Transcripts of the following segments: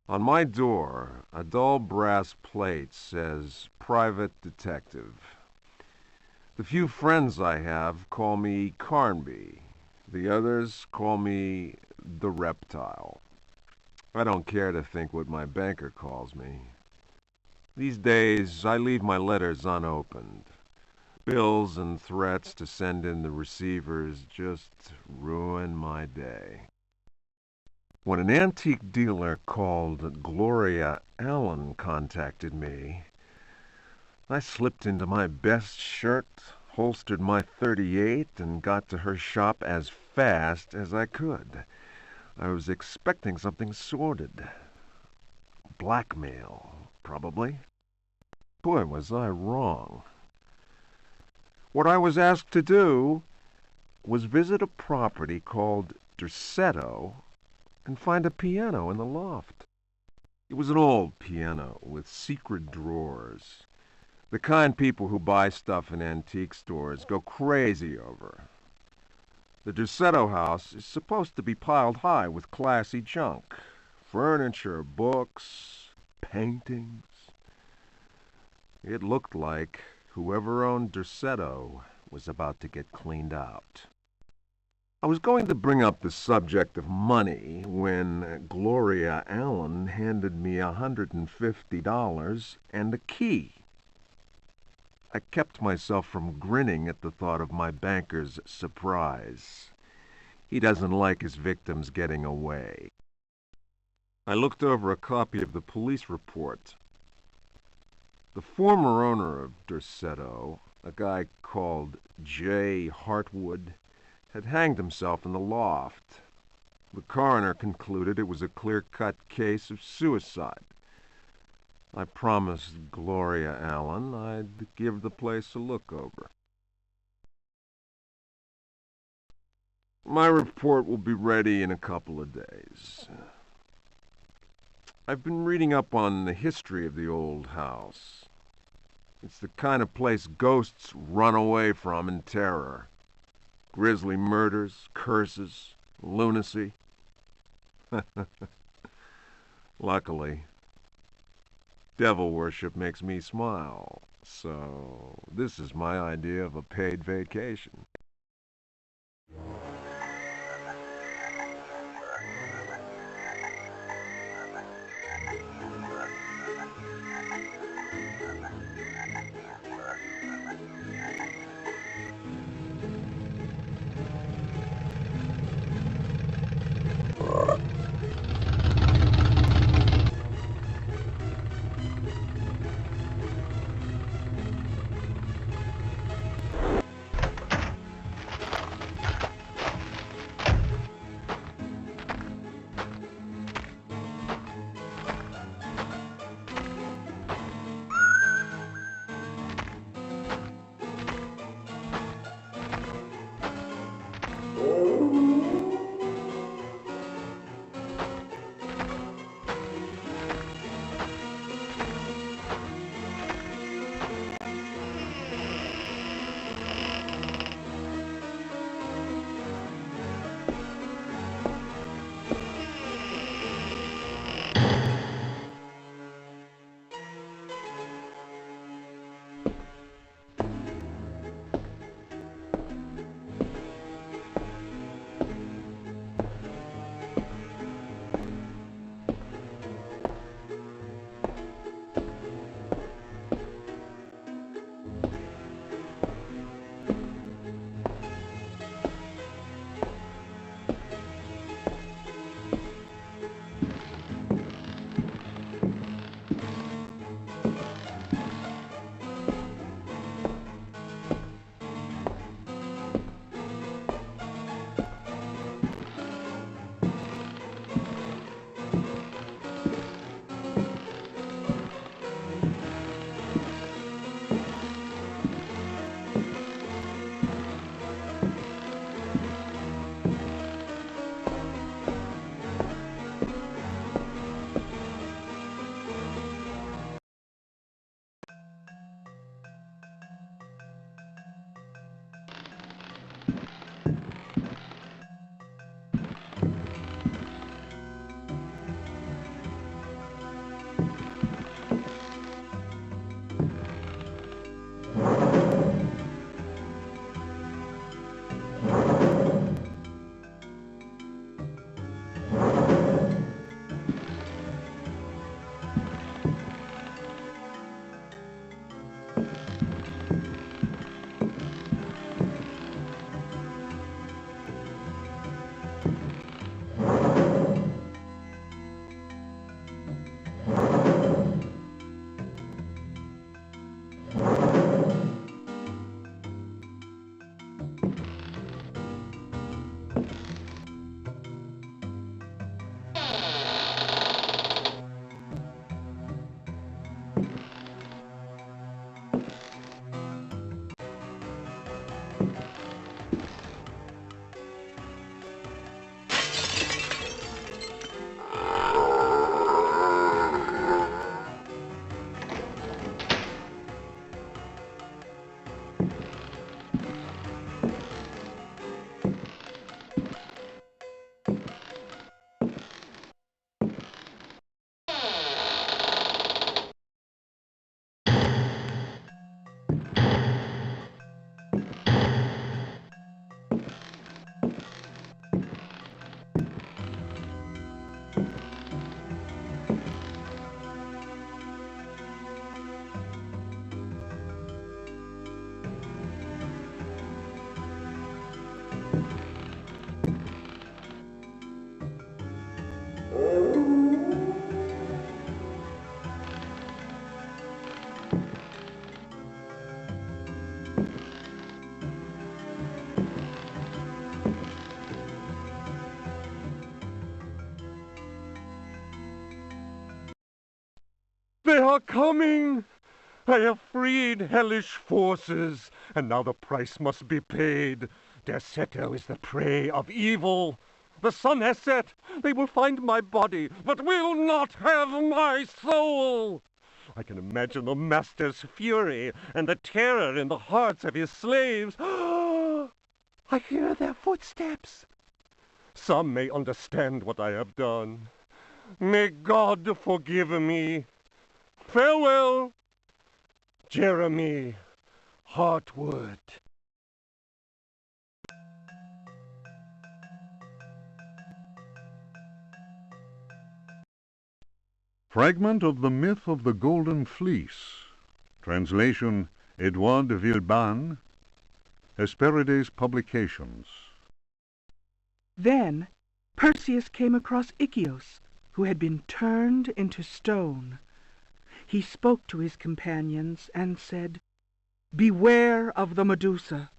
On my door, a dull brass plate says Private Detective. The few friends I have call me Carnby. The others call me the Reptile. I don't care to think what my banker calls me. These days, I leave my letters unopened. Bills and threats to send in the receivers just ruin my day. When an antique dealer called Gloria Allen contacted me, I slipped into my best shirt, holstered my .38, and got to her shop as fast as I could. I was expecting something sordid. Blackmail, probably. Boy, was I wrong. What I was asked to do was visit a property called Derceto and find a piano in the loft. It was an old piano with secret drawers. The kind people who buy stuff in antique stores go crazy over. The Derceto house is supposed to be piled high with classy junk. Furniture, books, paintings. It looked like whoever owned Derceto was about to get cleaned out. I was going to bring up the subject of money when Gloria Allen handed me $150 and a key. I kept myself from grinning at the thought of my banker's surprise. He doesn't like his victims getting away. I looked over a copy of the police report. The former owner of Derceto, a guy called J. Hartwood, had hanged himself in the loft. The coroner concluded it was a clear-cut case of suicide. I promised Gloria Allen I'd give the place a look over. My report will be ready in a couple of days. I've been reading up on the history of the old house. It's the kind of place ghosts run away from in terror. Grisly murders, curses, lunacy. Luckily, devil worship makes me smile, so this is my idea of a paid vacation. They are coming! I have freed hellish forces, and now the price must be paid. Derceto is the prey of evil. The sun has set. They will find my body, but will not have my soul. I can imagine the master's fury and the terror in the hearts of his slaves. I hear their footsteps. Some may understand what I have done. May God forgive me. Farewell, Jeremy Hartwood. Fragment of the Myth of the Golden Fleece. Translation Edward Carnby. Hesperides Publications. Then Perseus came across Ichios, who had been turned into stone. He spoke to his companions and said, "Beware of the Medusa.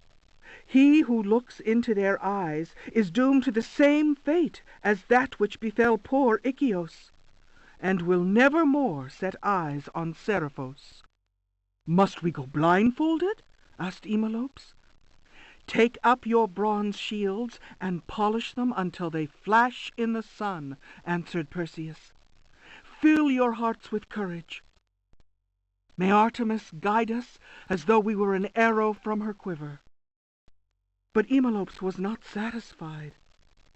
He who looks into their eyes is doomed to the same fate as that which befell poor Ichios, and will never more set eyes on Seriphos." "Must we go blindfolded?" asked Eumolpus. "Take up your bronze shields and polish them until they flash in the sun," answered Perseus. "Fill your hearts with courage. May Artemis guide us as though we were an arrow from her quiver." But Eumolpus was not satisfied.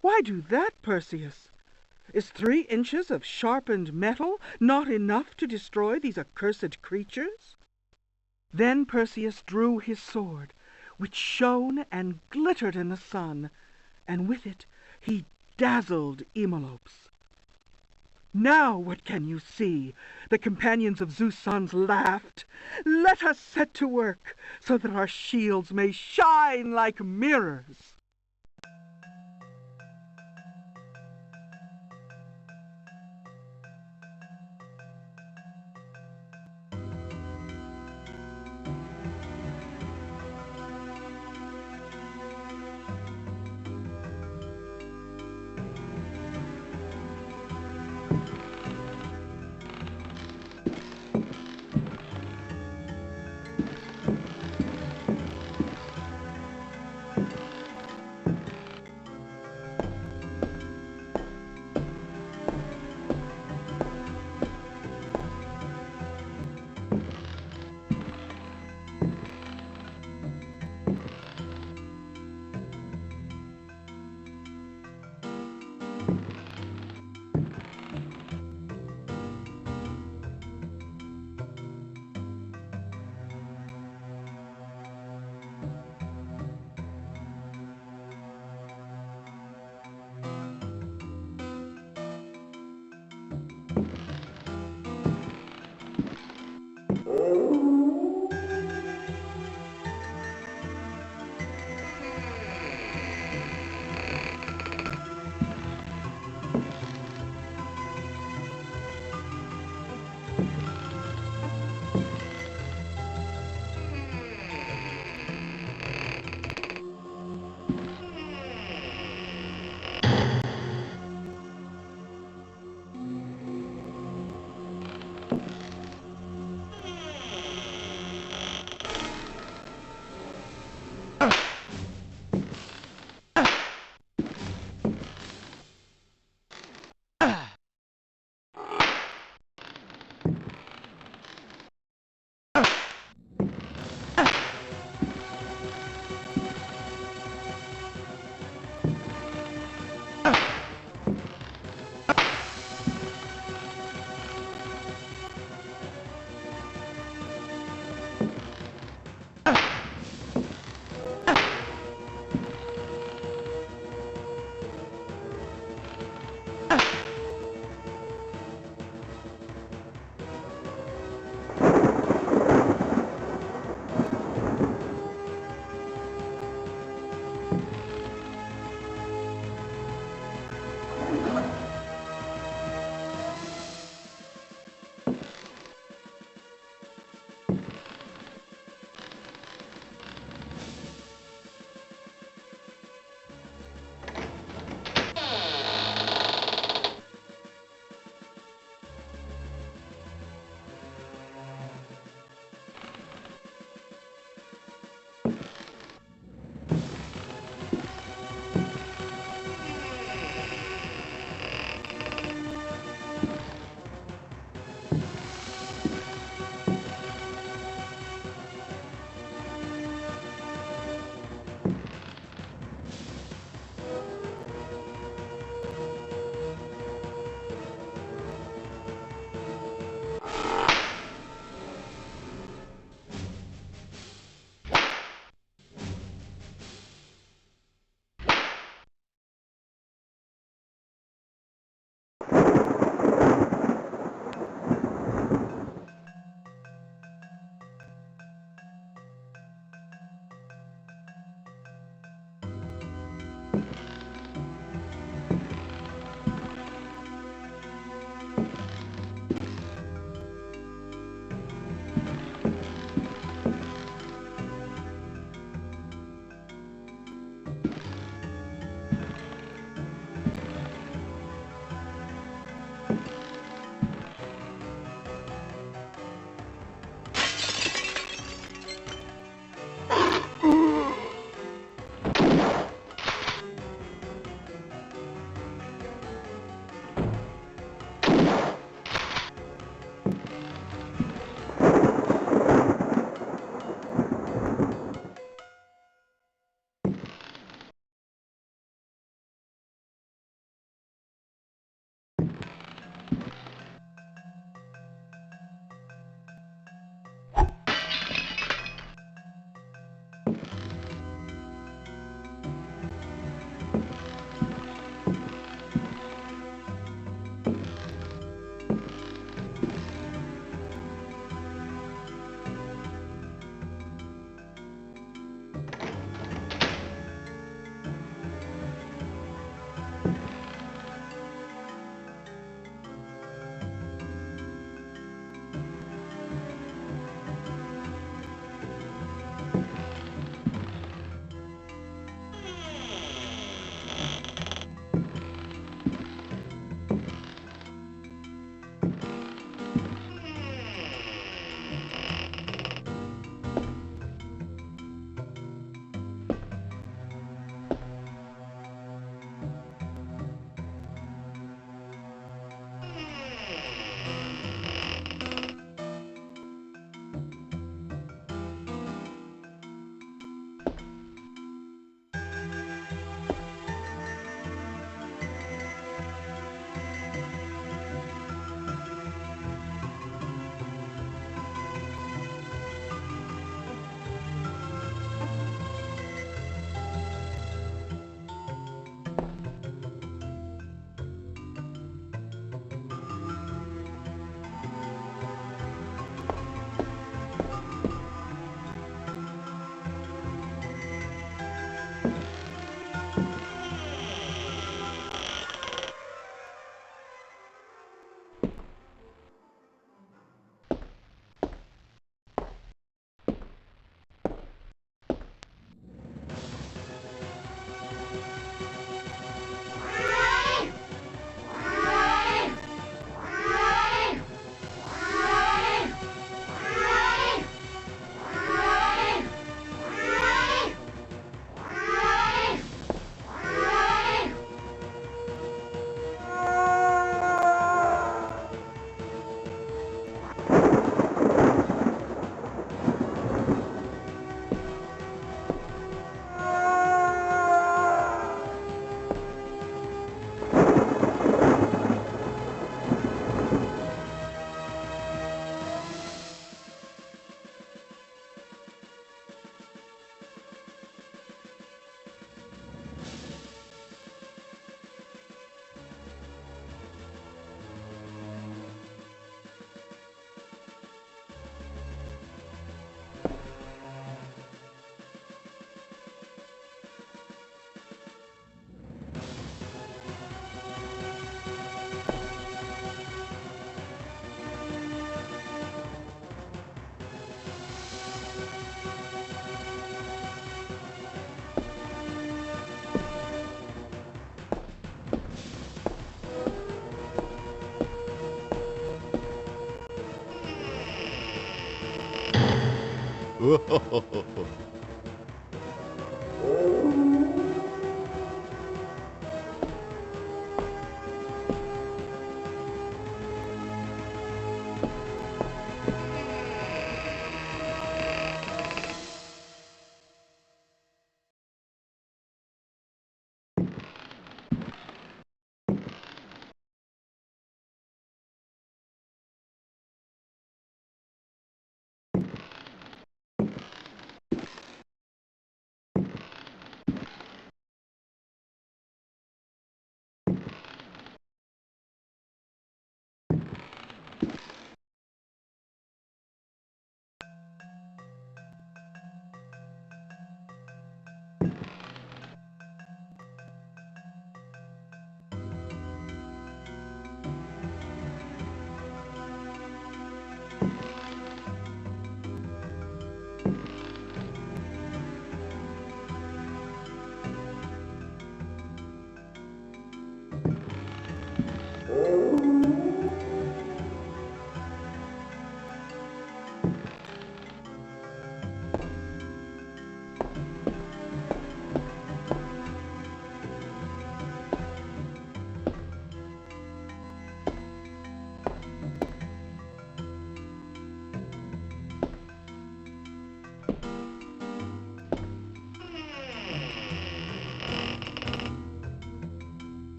"Why do that, Perseus? Is 3 inches of sharpened metal not enough to destroy these accursed creatures?" Then Perseus drew his sword, which shone and glittered in the sun, and with it he dazzled Eumolpus. "Now what can you see?" the companions of Zeus' sons laughed. "Let us set to work, so that our shields may shine like mirrors."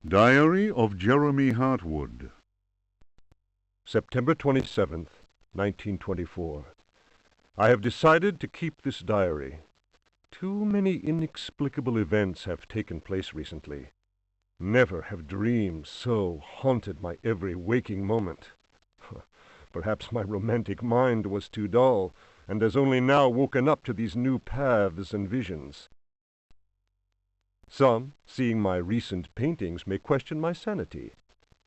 Diary of Jeremy Hartwood. September 27th, 1924. I have decided to keep this diary. Too many inexplicable events have taken place recently. Never have dreams so haunted my every waking moment. Perhaps my romantic mind was too dull, and has only now woken up to these new paths and visions. Some, seeing my recent paintings, may question my sanity.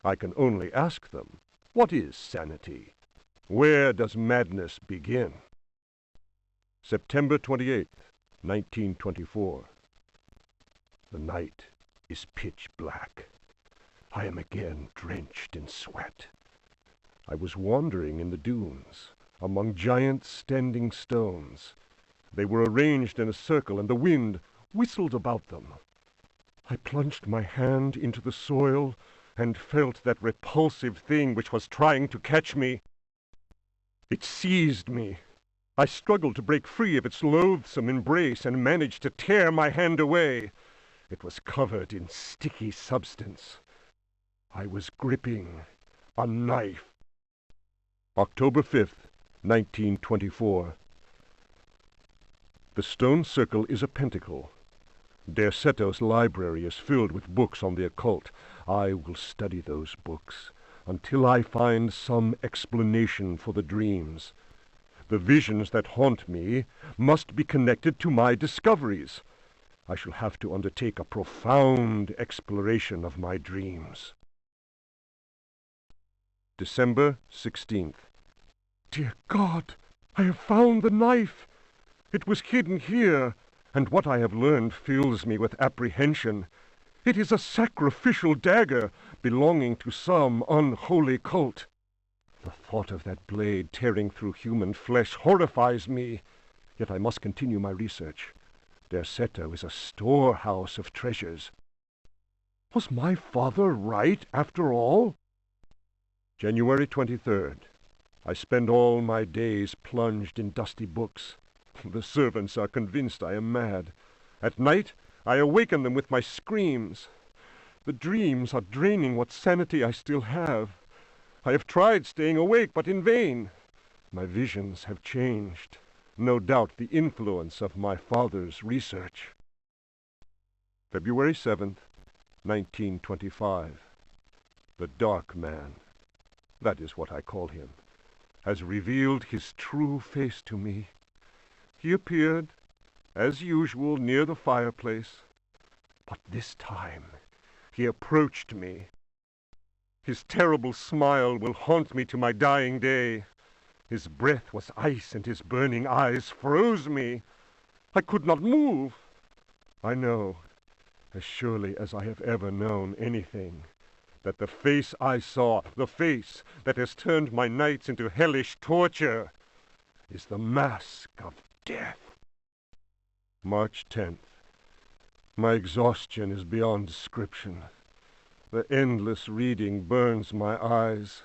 I can only ask them, what is sanity? Where does madness begin? September 28th, 1924. The night is pitch black. I am again drenched in sweat. I was wandering in the dunes, among giant standing stones. They were arranged in a circle, and the wind whistled about them. I plunged my hand into the soil and felt that repulsive thing which was trying to catch me. It seized me. I struggled to break free of its loathsome embrace and managed to tear my hand away. It was covered in sticky substance. I was gripping a knife. October 5th, 1924. The stone circle is a pentacle. Derceto's library is filled with books on the occult. I will study those books until I find some explanation for the dreams. The visions that haunt me must be connected to my discoveries. I shall have to undertake a profound exploration of my dreams. December 16th. Dear God, I have found the knife. It was hidden here, and what I have learned fills me with apprehension. It is a sacrificial dagger belonging to some unholy cult. The thought of that blade tearing through human flesh horrifies me, yet I must continue my research. Derceto is a storehouse of treasures. Was my father right, after all? January 23rd. I spend all my days plunged in dusty books. The servants are convinced I am mad. At night, I awaken them with my screams. The dreams are draining what sanity I still have. I have tried staying awake, but in vain. My visions have changed. No doubt the influence of my father's research. February 7th, 1925. The Dark Man, that is what I call him, has revealed his true face to me. He appeared, as usual, near the fireplace, but this time he approached me. His terrible smile will haunt me to my dying day. His breath was ice, and his burning eyes froze me. I could not move. I know, as surely as I have ever known anything, that the face I saw, the face that has turned my nights into hellish torture, is the mask of death. March 10th. My exhaustion is beyond description. The endless reading burns my eyes.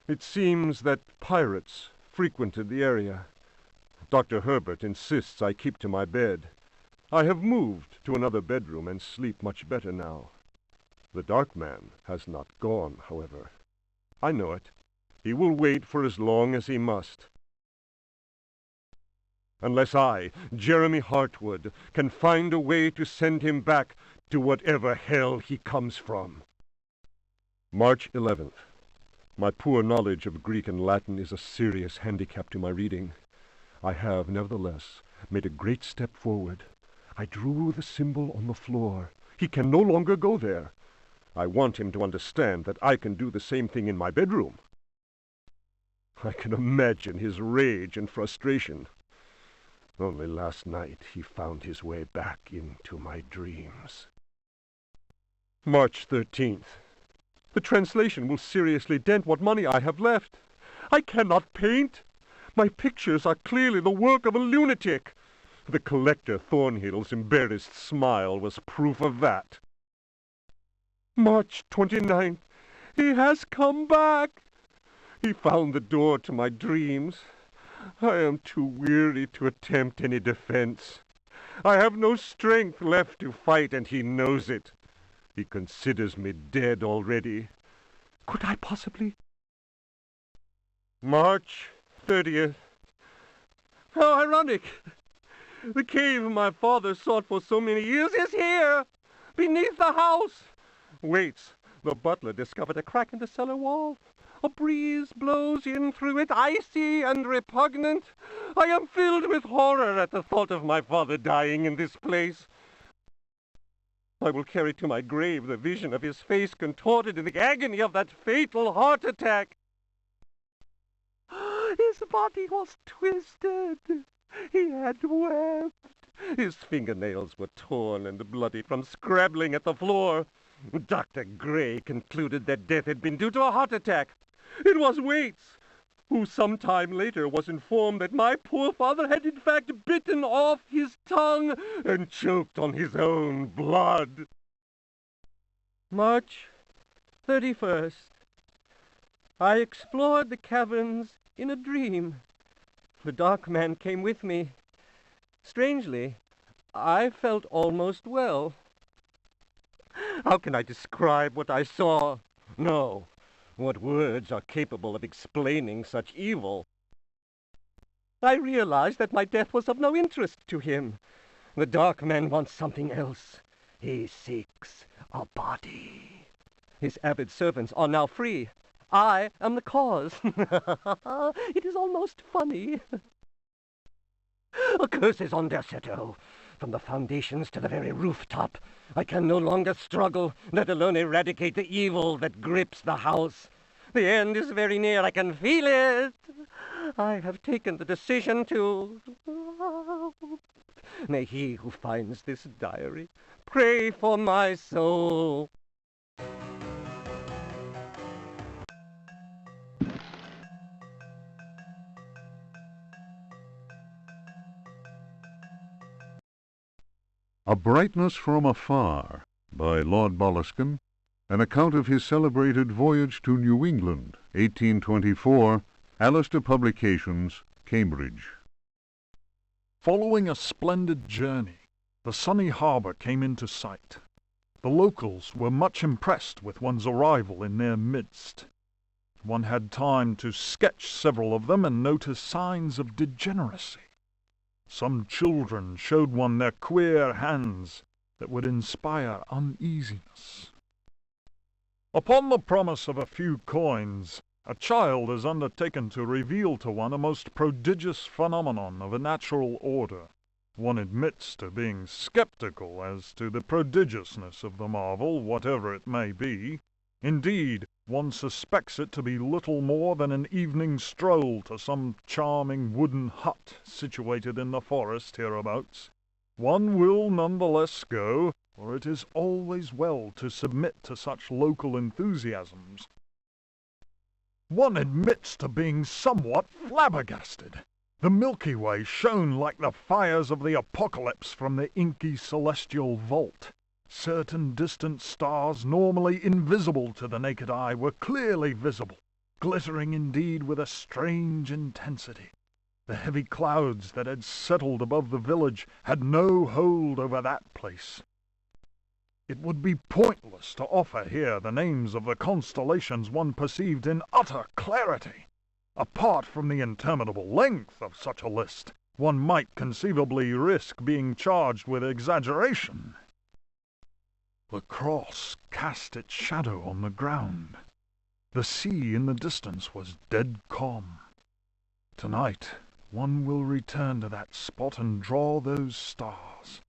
It seems that pirates frequented the area. Dr. Herbert insists I keep to my bed. I have moved to another bedroom and sleep much better now. The Dark Man has not gone, however. I know it. He will wait for as long as he must. Unless I, Jeremy Hartwood, can find a way to send him back to whatever hell he comes from. March 11th. My poor knowledge of Greek and Latin is a serious handicap to my reading. I have, nevertheless, made a great step forward. I drew the symbol on the floor. He can no longer go there. I want him to understand that I can do the same thing in my bedroom. I can imagine his rage and frustration. Only last night he found his way back into my dreams. March 13th. The translation will seriously dent what money I have left. I cannot paint. My pictures are clearly the work of a lunatic. The collector Thornhill's embarrassed smile was proof of that. March 29th. He has come back. He found the door to my dreams. I am too weary to attempt any defense. I have no strength left to fight, and he knows it. He considers me dead already. Could I possibly? March 30th. How ironic! The cave my father sought for so many years is here, beneath the house. Waits. The butler discovered a crack in the cellar wall. A breeze blows in through it, icy and repugnant. I am filled with horror at the thought of my father dying in this place. I will carry to my grave the vision of his face contorted in the agony of that fatal heart attack. His body was twisted. He had wept. His fingernails were torn and bloody from scrabbling at the floor. Dr. Gray concluded that death had been due to a heart attack. It was Waits, who some time later was informed that my poor father had in fact bitten off his tongue and choked on his own blood. March 31st. I explored the caverns in a dream. The dark man came with me. Strangely, I felt almost well. How can I describe what I saw? No. What words are capable of explaining such evil? I realized that my death was of no interest to him. The dark man wants something else. He seeks a body. His avid servants are now free. I am the cause. It is almost funny. A curse is on Derceto. From the foundations to the very rooftop, I can no longer struggle, let alone eradicate the evil that grips the house. The end is very near, I can feel it. I have taken the decision to... May he who finds this diary pray for my soul. A Brightness from Afar, by Lord Boleskine, an account of his celebrated voyage to New England, 1824, Alistair Publications, Cambridge. Following a splendid journey, the sunny harbour came into sight. The locals were much impressed with one's arrival in their midst. One had time to sketch several of them and notice signs of degeneracy. Some children showed one their queer hands that would inspire uneasiness. Upon the promise of a few coins, a child is undertaken to reveal to one a most prodigious phenomenon of a natural order. One admits to being skeptical as to the prodigiousness of the marvel, whatever it may be. Indeed, one suspects it to be little more than an evening stroll to some charming wooden hut situated in the forest hereabouts. One will none the less go, for it is always well to submit to such local enthusiasms. One admits to being somewhat flabbergasted. The Milky Way shone like the fires of the apocalypse from the inky celestial vault. Certain distant stars, normally invisible to the naked eye, were clearly visible, glittering indeed with a strange intensity. The heavy clouds that had settled above the village had no hold over that place. It would be pointless to offer here the names of the constellations one perceived in utter clarity. Apart from the interminable length of such a list, one might conceivably risk being charged with exaggeration. The cross cast its shadow on the ground. The sea in the distance was dead calm. Tonight, one will return to that spot and draw those stars.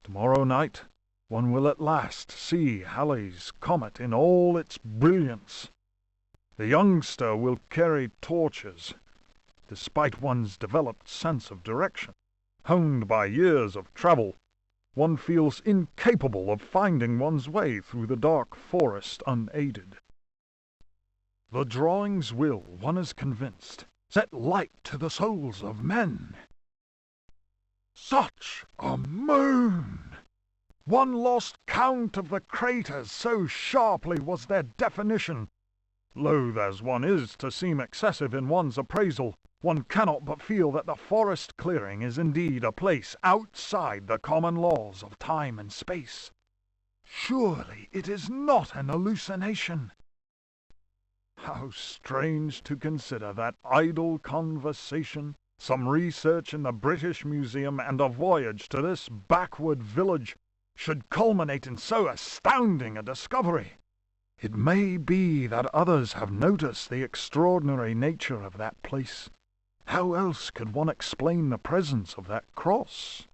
Tomorrow night, one will at last see Halley's comet in all its brilliance. The youngster will carry torches, despite one's developed sense of direction, honed by years of travel. One feels incapable of finding one's way through the dark forest unaided. The drawings will, one is convinced, set light to the souls of men. Such a moon! One lost count of the craters, so sharply was their definition. Loath as one is to seem excessive in one's appraisal, one cannot but feel that the forest clearing is indeed a place outside the common laws of time and space. Surely it is not an hallucination. How strange to consider that idle conversation, some research in the British Museum, and a voyage to this backward village should culminate in so astounding a discovery. It may be that others have noticed the extraordinary nature of that place. How else could one explain the presence of that cross?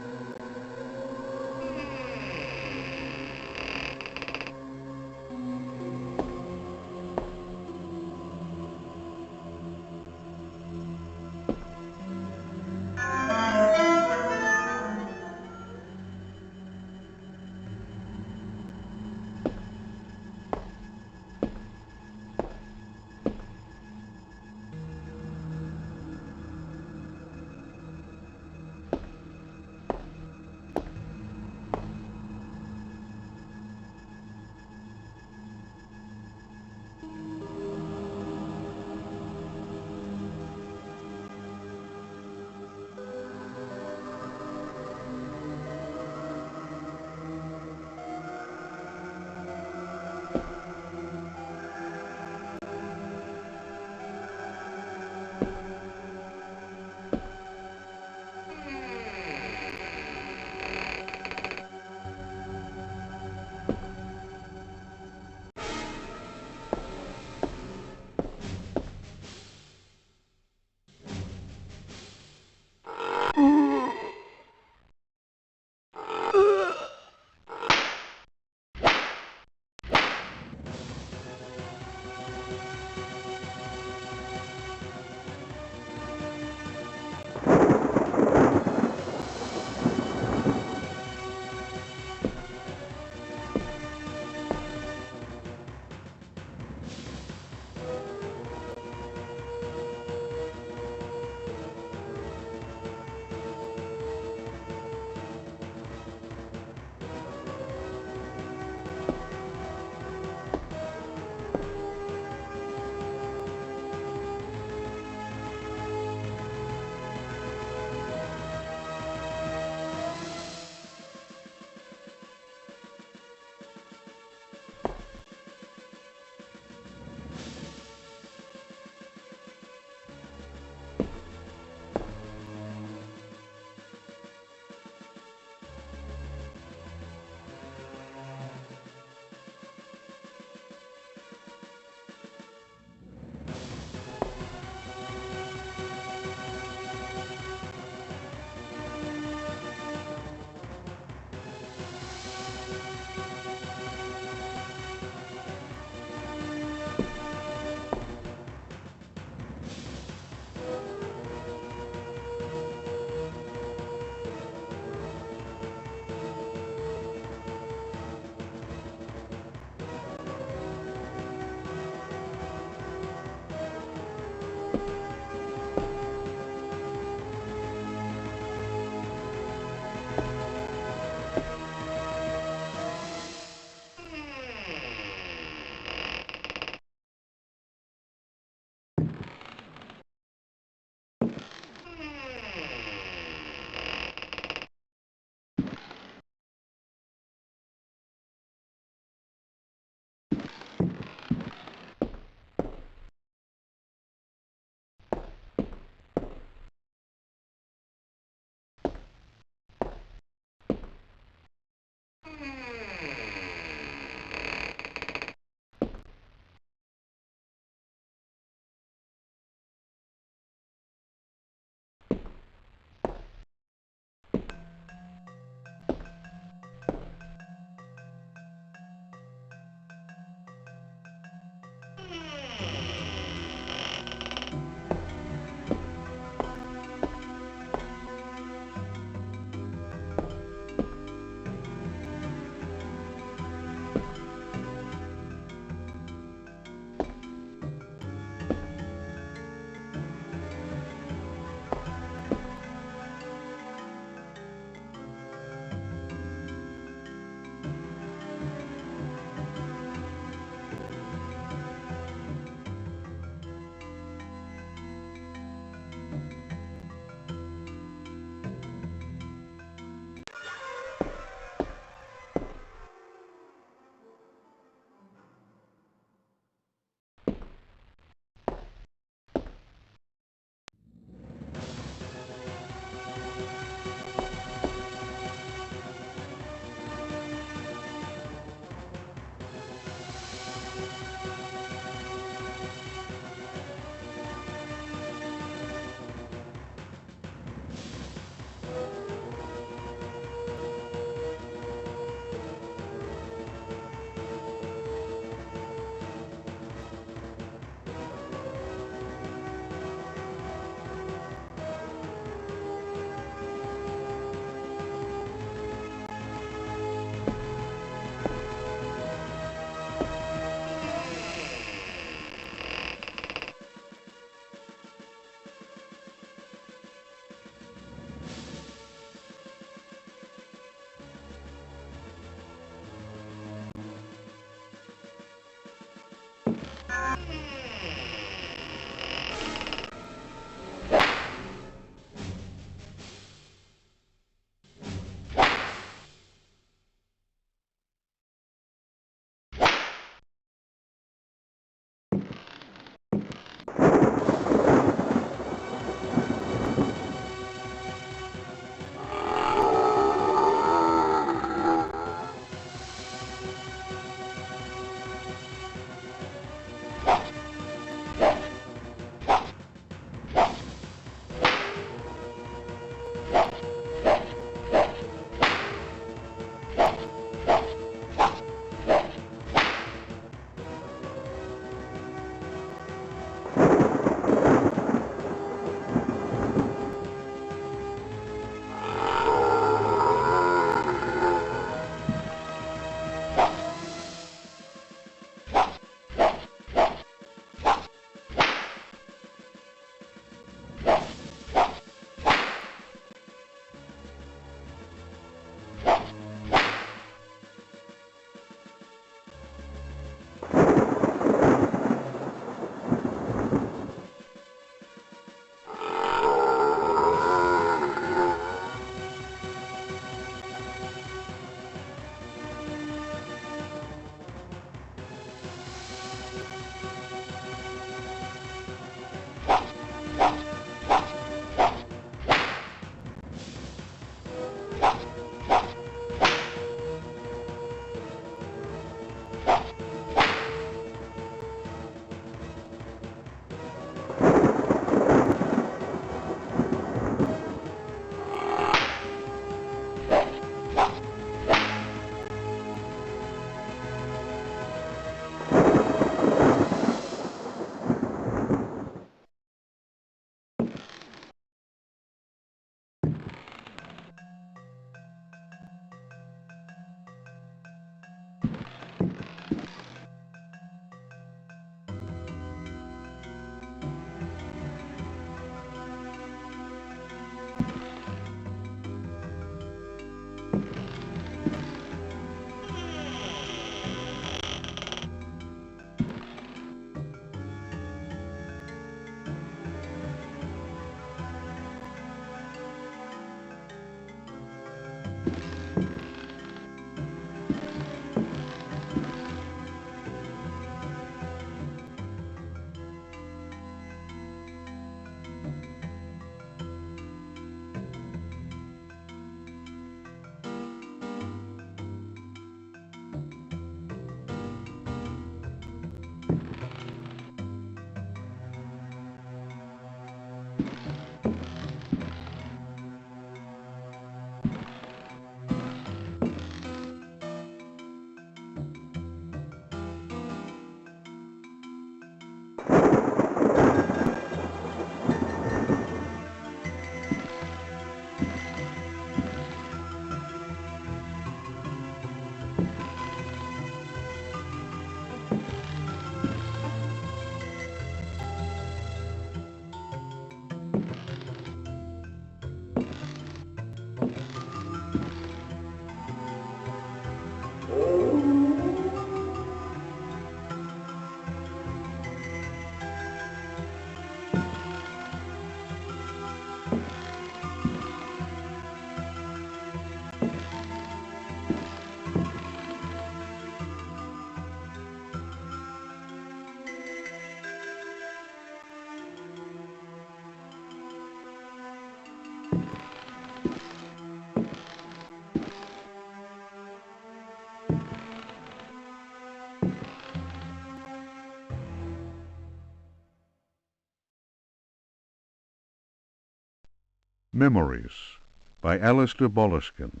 Memories by Alistair Boleskine.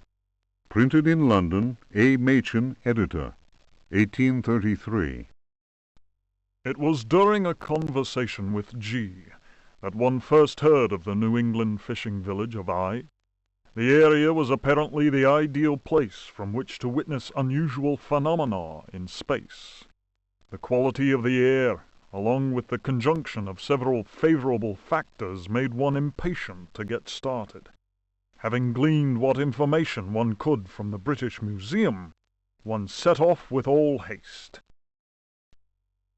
Printed in London, A. Machin, editor, 1833. It was during a conversation with G that one first heard of the New England fishing village of I. The area was apparently the ideal place from which to witness unusual phenomena in space. The quality of the air, along with the conjunction of several favorable factors, made one impatient to get started. Having gleaned what information one could from the British Museum, one set off with all haste.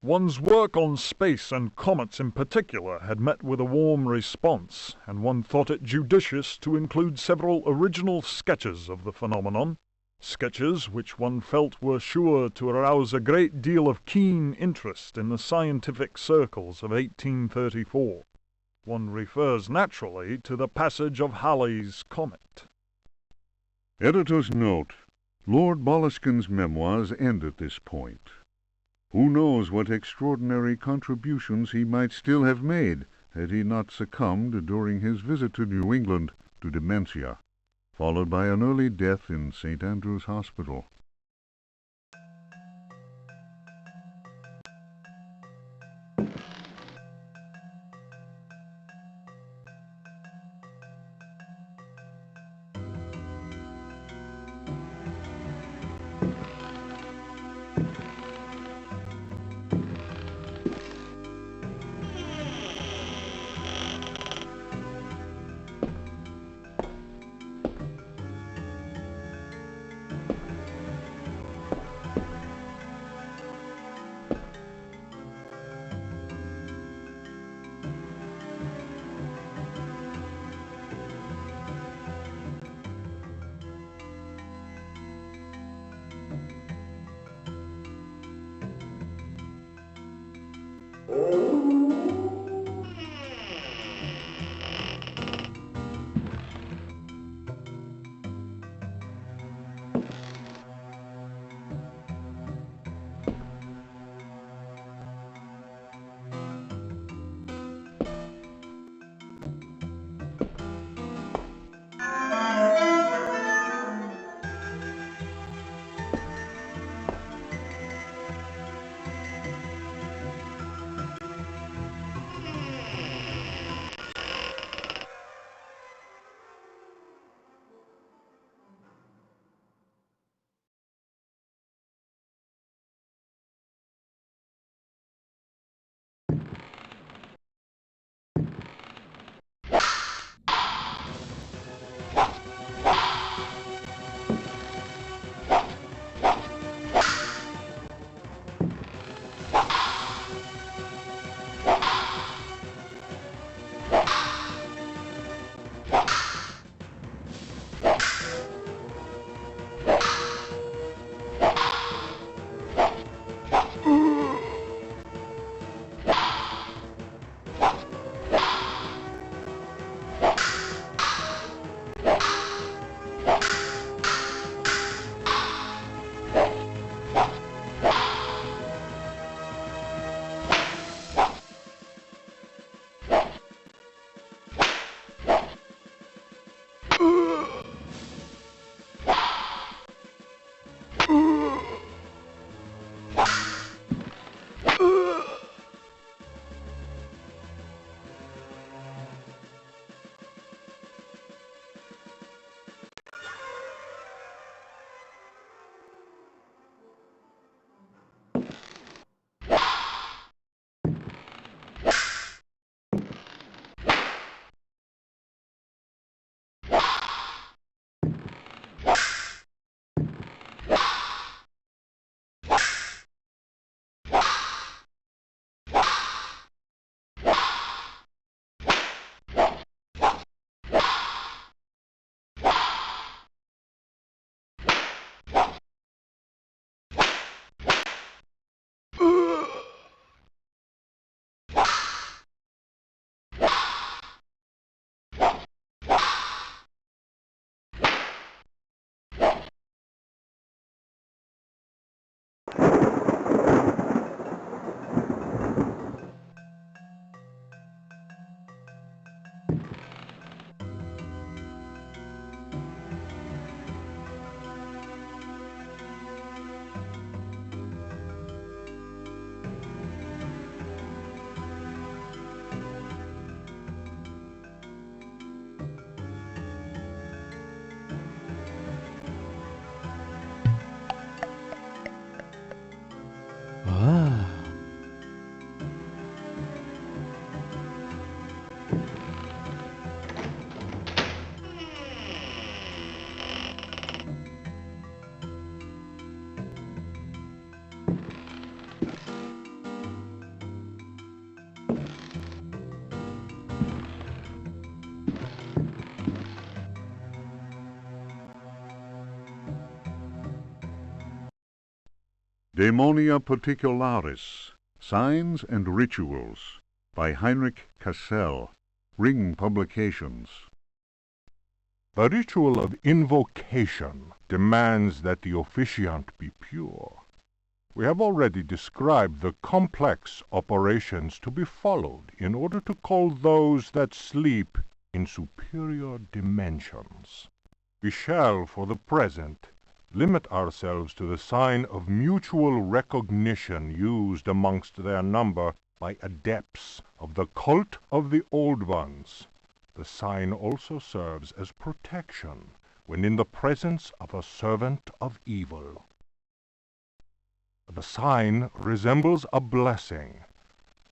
One's work on space and comets in particular had met with a warm response, and one thought it judicious to include several original sketches of the phenomenon, sketches which one felt were sure to arouse a great deal of keen interest in the scientific circles of 1834. One refers naturally to the passage of Halley's comet. Editor's note: Lord Boleskine's memoirs end at this point. Who knows what extraordinary contributions he might still have made had he not succumbed during his visit to New England to dementia, followed by an early death in St. Andrew's Hospital. Daemonia Particularis, Signs and Rituals, by Heinrich Cassel, Ring Publications. The ritual of invocation demands that the officiant be pure. We have already described the complex operations to be followed in order to call those that sleep in superior dimensions. We shall, for the present, limit ourselves to the sign of mutual recognition used amongst their number by adepts of the cult of the Old Ones. The sign also serves as protection when in the presence of a servant of evil. The sign resembles a blessing,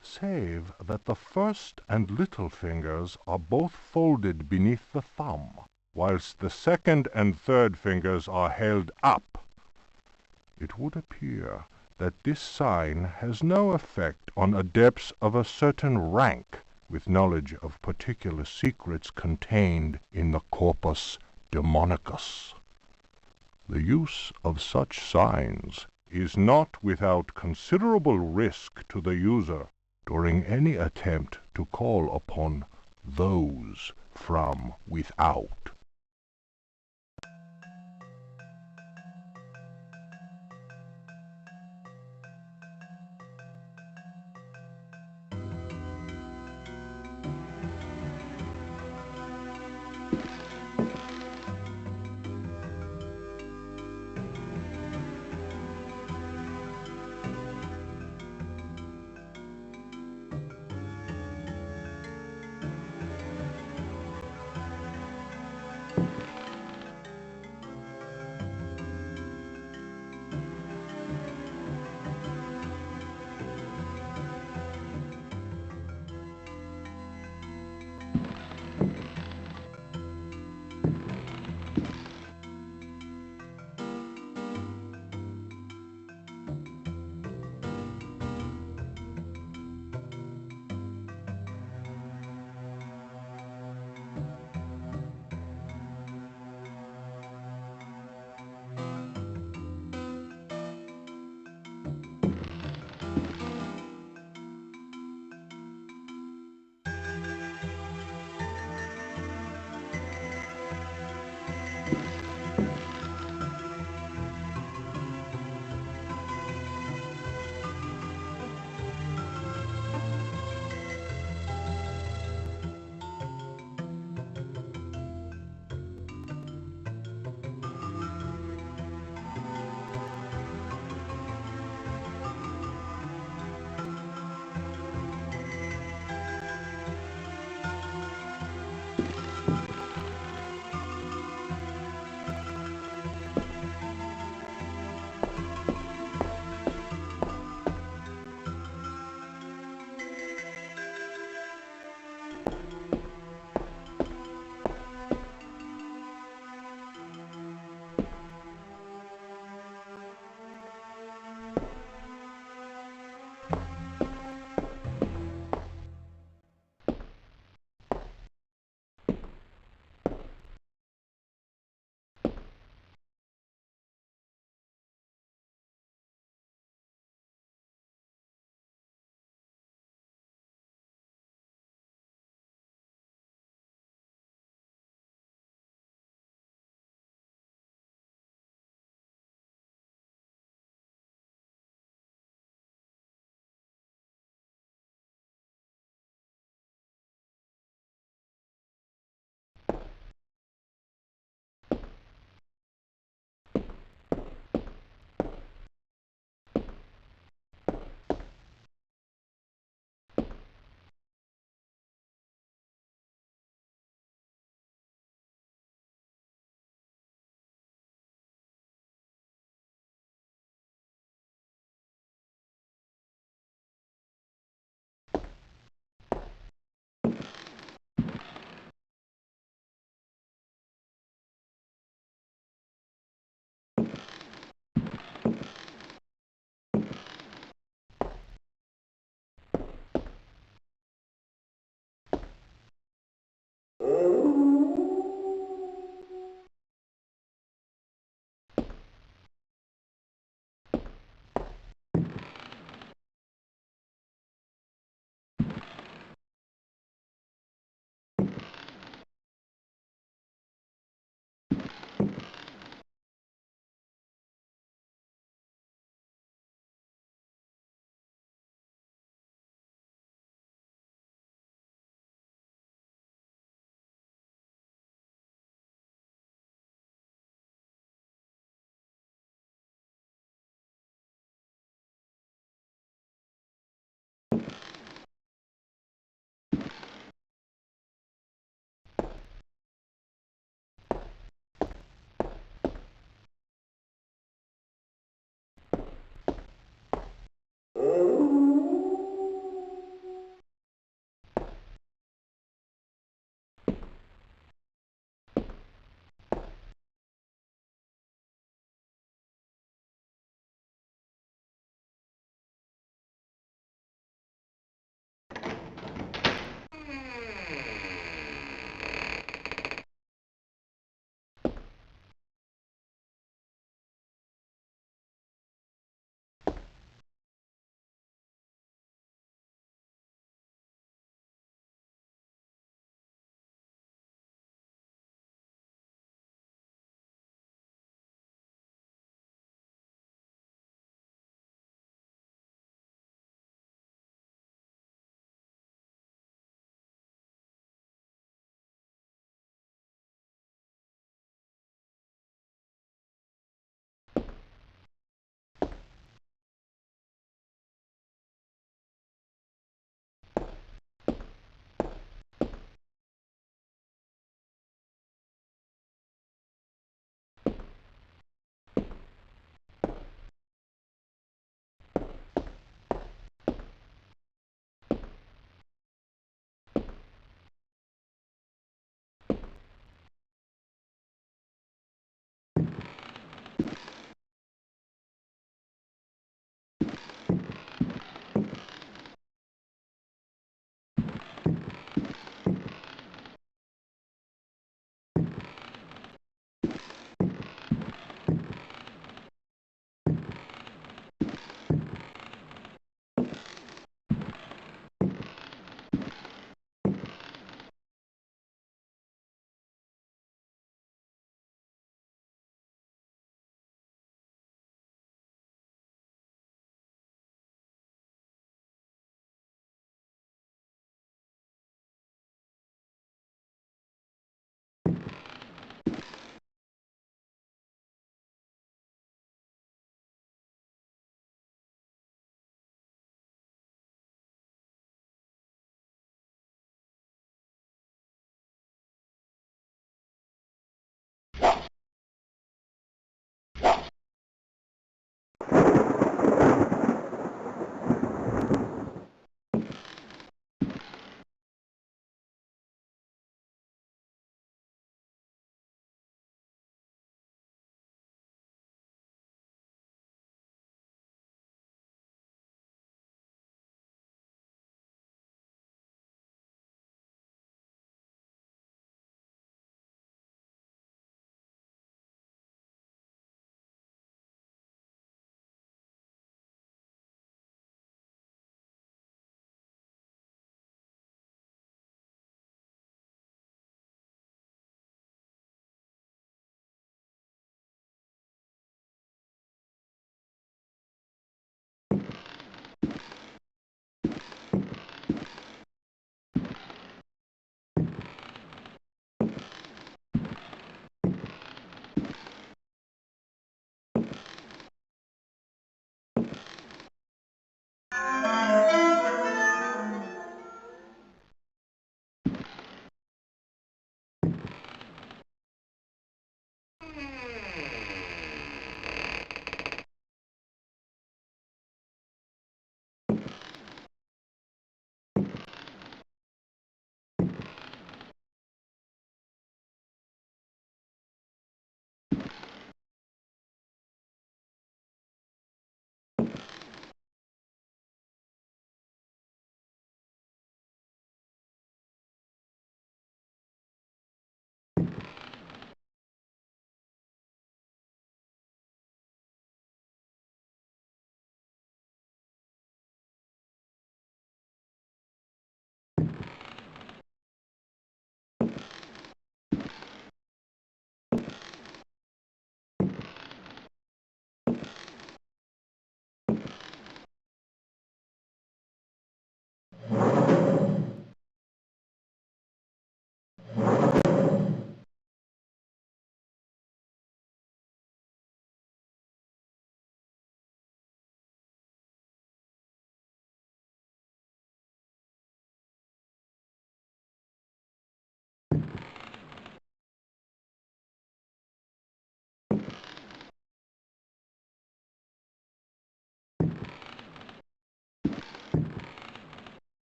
save that the first and little fingers are both folded beneath the thumb, whilst the second and third fingers are held up. It would appear that this sign has no effect on adepts of a certain rank, with knowledge of particular secrets contained in the corpus demonicus. The use of such signs is not without considerable risk to the user during any attempt to call upon those from without.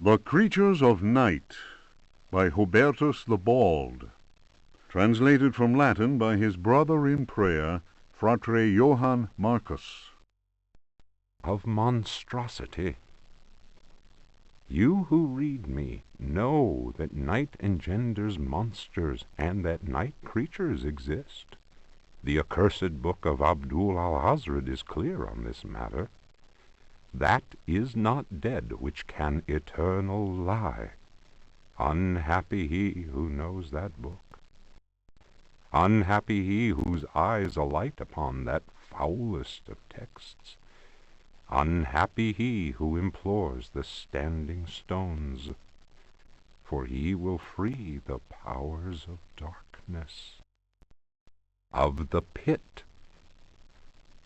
The Creatures of Night by Hubertus the Bald, translated from Latin by his brother in prayer, Fratre Johann Marcus. Of monstrosity. You who read me know that night engenders monsters, and that night creatures exist. The accursed book of Abdul al-Hazred is clear on this matter. That is not dead which can eternal lie. Unhappy he who knows that book. Unhappy he whose eyes alight upon that foulest of texts. Unhappy he who implores the standing stones, for he will free the powers of darkness. Of the pit.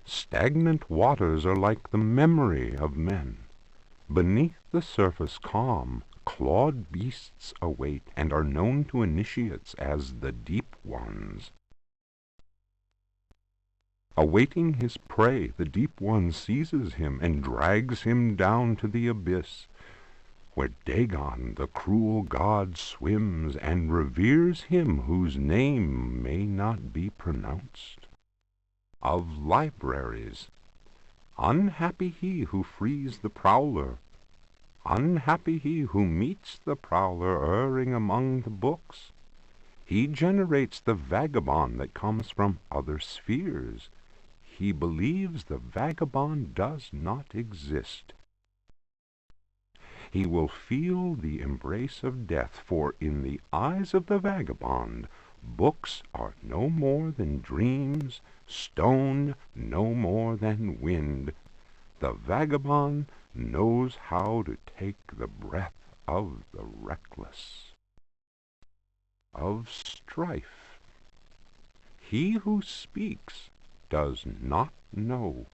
Stagnant waters are like the memory of men. Beneath the surface calm, clawed beasts await, and are known to initiates as the deep ones. Awaiting his prey, the deep one seizes him and drags him down to the abyss, where Dagon, the cruel god, swims and reveres him whose name may not be pronounced. Of libraries. Unhappy he who frees the prowler. Unhappy he who meets the prowler erring among the books. He generates the vagabond that comes from other spheres. He believes the vagabond does not exist. He will feel the embrace of death, for in the eyes of the vagabond, books are no more than dreams, stone no more than wind. The vagabond knows how to take the breath of the reckless. Of strife. He who speaks does not know,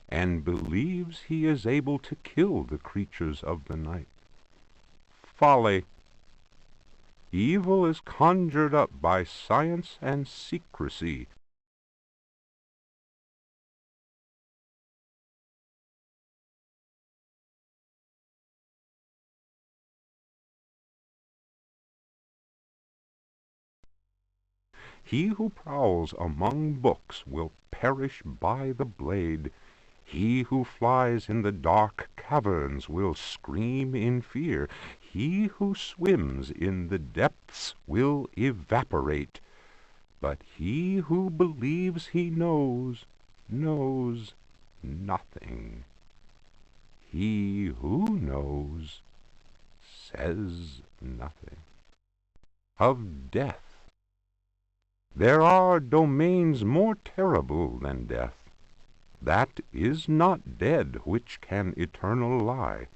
and believes he is able to kill the creatures of the night. Folly. Evil is conjured up by science and secrecy. He who prowls among books will perish by the blade. He who flies in the dark caverns will scream in fear. He who swims in the depths will evaporate. But he who believes he knows nothing. He who knows says nothing. Of death. There are domains more terrible than death. That is not dead which can eternal lie.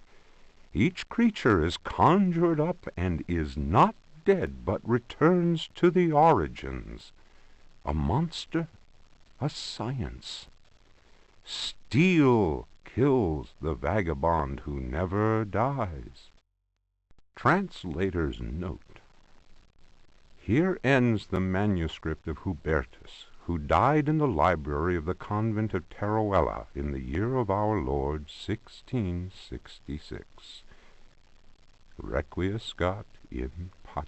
Each creature is conjured up and is not dead, but returns to the origins. A monster, a science. Steel kills the vagabond who never dies. Translator's note. Here ends the manuscript of Hubertus, who died in the library of the convent of Teruel in the year of our Lord 1666. Requiescat in pace.